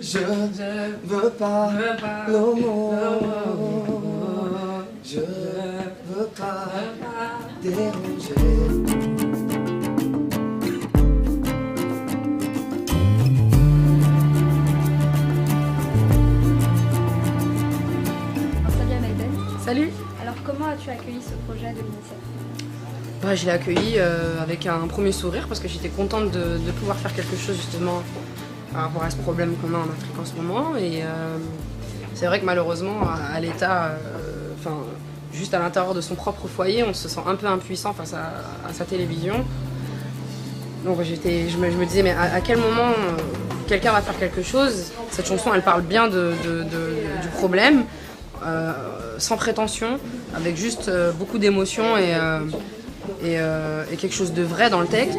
Je veux pas l'amour. Je veux pas déranger. Salut Amaïden. Salut. Alors comment as-tu accueilli ce projet de l'UNICEF? Je l'ai accueilli avec un premier sourire parce que j'étais contente de pouvoir faire quelque chose justement par rapport à ce problème qu'on a en Afrique en ce moment. Et c'est vrai que malheureusement à l'État, juste à l'intérieur de son propre foyer, on se sent un peu impuissant face à sa télévision. Donc je me disais mais à quel moment quelqu'un va faire quelque chose? Cette chanson elle parle bien du problème, sans prétention, avec juste beaucoup d'émotion et quelque chose de vrai dans le texte.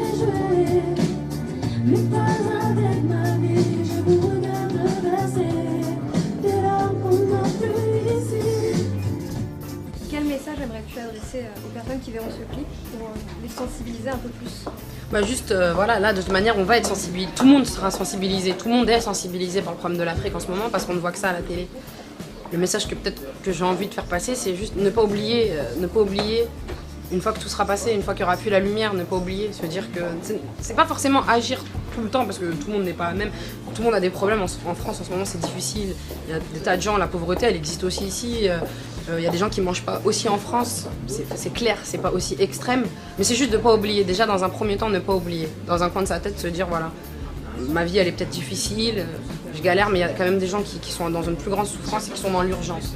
Quel message aimerais-tu adresser aux personnes qui verront ce clip pour les sensibiliser un peu plus? Voilà, là de toute manière on va être sensibilisé, tout le monde sera sensibilisé, tout le monde est sensibilisé par le problème de l'Afrique en ce moment parce qu'on ne voit que ça à la télé. Le message que j'ai envie de faire passer, c'est juste ne pas oublier, une fois que tout sera passé, une fois qu'il n'y aura plus la lumière, ne pas oublier, se dire que c'est pas forcément agir tout le temps parce que tout le monde n'est pas même, tout le monde a des problèmes en France en ce moment, c'est difficile. Il y a des tas de gens, la pauvreté elle existe aussi ici, il y a des gens qui mangent pas aussi en France, c'est clair, c'est pas aussi extrême, mais c'est juste de pas oublier, déjà dans un premier temps ne pas oublier, dans un coin de sa tête se dire voilà, ma vie elle est peut-être difficile, je galère mais il y a quand même des gens qui sont dans une plus grande souffrance et qui sont dans l'urgence.